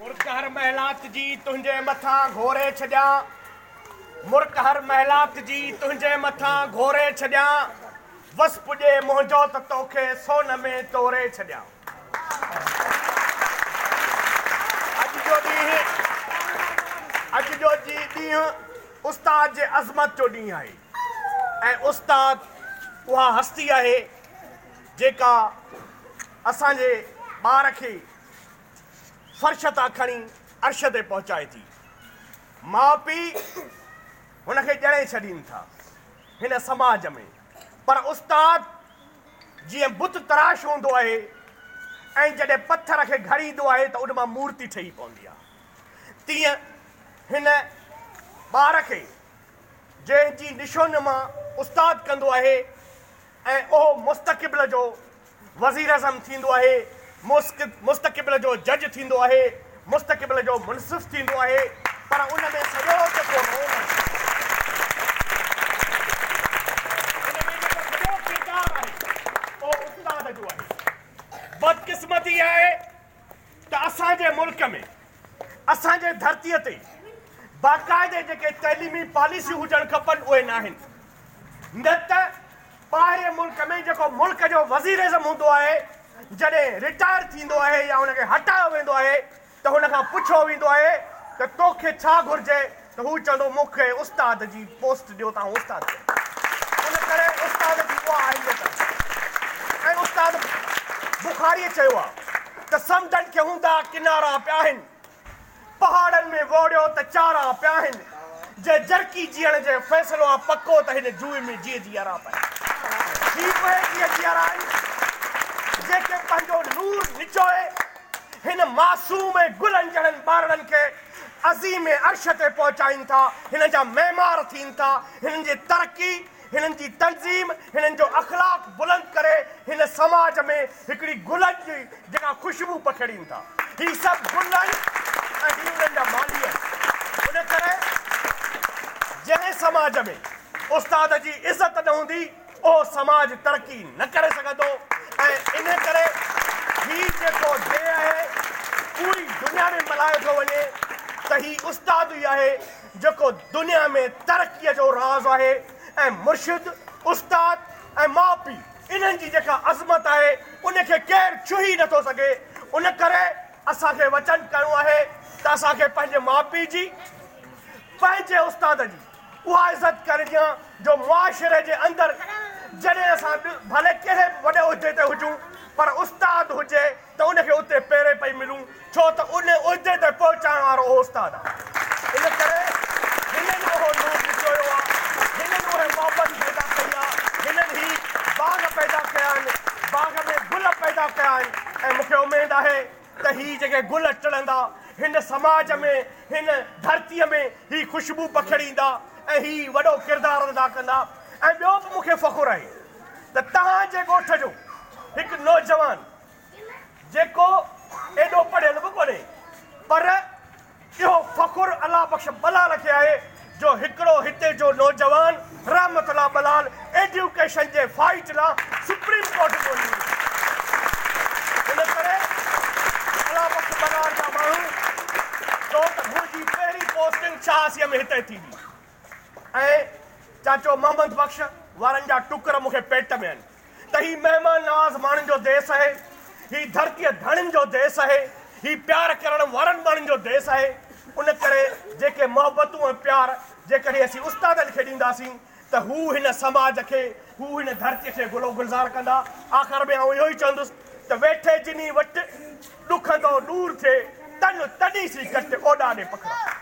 मुर्क हर महलात जी तुंहिंजे मथां घोरे छॾियां मुर्क हर महलात जी तुंहिंजे मथां घोरे छॾियां वस पुॼे मुंहिंजो त तोखे सोन में तोरे छॾियां अॼु जो ॾींहुं उस्ताद जे अज़मत जो ॾींहुं आहे ऐं उस्ताद उहा हस्ती आहे जेका असांजे ॿार खे फर्श तां खणी अर्श ते पहुचाए थी माउ पीउ हुनखे ॼणे छॾीनि था हिन समाज में पर उस्ताद जीअं बुत तराश हूंदो आहे ऐं जॾहिं पथर खे घड़ींदो आहे त उन मां मूर्ति ठही पवंदी आहे तीअं हिन ॿार खे जंहिंजी निशान उस्ताद कंदो आहे ऐं उहो मुस्तक़बिल जो वज़ीर आज़म थींदो आहे मुस्तक़बिल जो जज थींदो आहे मुस्तक़बिल जो मुनसिफ़ थींदो आहे पर उन में सॼो जेको किरदारु आहे उहो उस्ताद जो आहे बदकिस्मती आहे त असांजे मुल्क में असांजे धरतीअ ते बाक़ाइदे जेके तइलीमी पॉलिसियूं हुजणु खपनि उहे न आहिनि न त ॿाहिरि मुल्क में जेको मुल्क जो वज़ीर आज़म हूंदो आहे जॾहिं रिटायर थींदो आहे या हुनखे हटायो वेंदो आहे त हुनखां पुछो वेंदो आहे त तोखे छा घुरिजे त हू चवंदो मूंखे उस्ताद जी पोस्ट ॾियो तव्हां उस्ताद उन करे उस्ताद जी उहा अहमियत ऐं उस्ताद बुखारीअ चयो आहे त समुंडनि खे हूंदा किनारा पिया आहिनि पहाड़नि में वोड़ियो त चारा पिया आहिनि जे जरकी जीअण जे फ़ैसिलो आहे पको त हिन जूए में जीअं जीअरा पिया आहिनि जेके पंहिंजो नूर निचोए हिन मासूम गुलनि जहिड़नि ॿारनि खे अज़ीम अर्श ते पहुचाइनि था हिन जा महिमार थियनि था हिननि जी तरक़ी हिननि जी तंज़ीम हिननि जो अख़लाक बुलंद करे हिन समाज में हिकिड़ी गुलनि जी जेका ख़ुशबू पखेड़ीनि था हीअ सभु गुलनि ऐं हुननि जा माली आहिनि उन करे जंहिं समाज में उस्ताद जी इज़त न हूंदी उहो समाज तरक़ी न करे सघंदो ऐं इन करे हीउ जेको ॾे आहे पूरी दुनिया में मल्हायो थो वञे त हीउ उस्ताद ई आहे जेको दुनिया में तरक़ीअ जो राज़ आहे ऐं मुर्शिद उस्ताद ऐं माउ पीउ इन्हनि जी जेका अज़मत आहे उनखे केरु छुही नथो सघे उन करे असांखे वचन करिणो आहे त असांखे पंहिंजे माउ पीउ जी पंहिंजे उस्ताद जी उहा इज़त करणी आहे जो मुआशिरे जे अंदरि जॾहिं असां भले कहिड़े वॾे उहिदे ते हुजूं पर उस्ताद हुजे त उनखे उते पहिरें पई मिलूं छो त उन उहिदे ते पहुचाइण वारो उहो उस्ताद आहे इन करे हिननि उहो नूर निचोयो आहे हिननि उहे मोहबत पैदा कई आहे हिननि ही बाग़ पैदा कया आहिनि बाग़ में गुल पैदा कया आहिनि ऐं मूंखे उमेद आहे त हीअ जेके गुल टिड़ंदा हिन समाज में हिन धरतीअ में ही ख़ुशबू पखेड़ींदा ऐं ही वॾो किरदारु अदा कंदा ऐं ॿियो बि मूंखे फ़ख़ुरु आहे त तव्हांजे ॻोठ जो हिकु नौजवान जेको एॾो पढ़ियल बि कोन्हे पर इहो फ़ख़ुरु अलाह बख़्श बलाल खे आहे जो हिकिड़ो हिते जो नौजवान रहमतुल्लाह बलाल एजुकेशन जे फाइट लाइ सुप्रीम कोर्ट में वञी इन करे अलाह बख़्श बलाल जा माण्हू छो त मुंहिंजी पहिरीं पोस्टिंग 86 में हिते थी हुई ऐं चाचो मोहम्मद बख़्श वारनि जा टुकर मूंखे पेट में आहिनि त हीउ महिमान नवाज़ माण्हुनि जो देश आहे हीउ धरतीअ धणियुनि जो देश आहे हीउ प्यार करण वारनि माण्हुनि जो देश आहे उन करे जेके मोहबतूं ऐं प्यार जेकॾहिं असीं उस्तादनि खे ॾींदासीं त हू हिन समाज खे हू हिन धरतीअ खे गुलो गुलज़ार कंदा आख़िर में आउं इहो ई चवंदुसि त वेठे जिनी वटि ॾुखंदो दूर थिए तन तॾहिं सी घटि ओॾा ॾे पखड़ा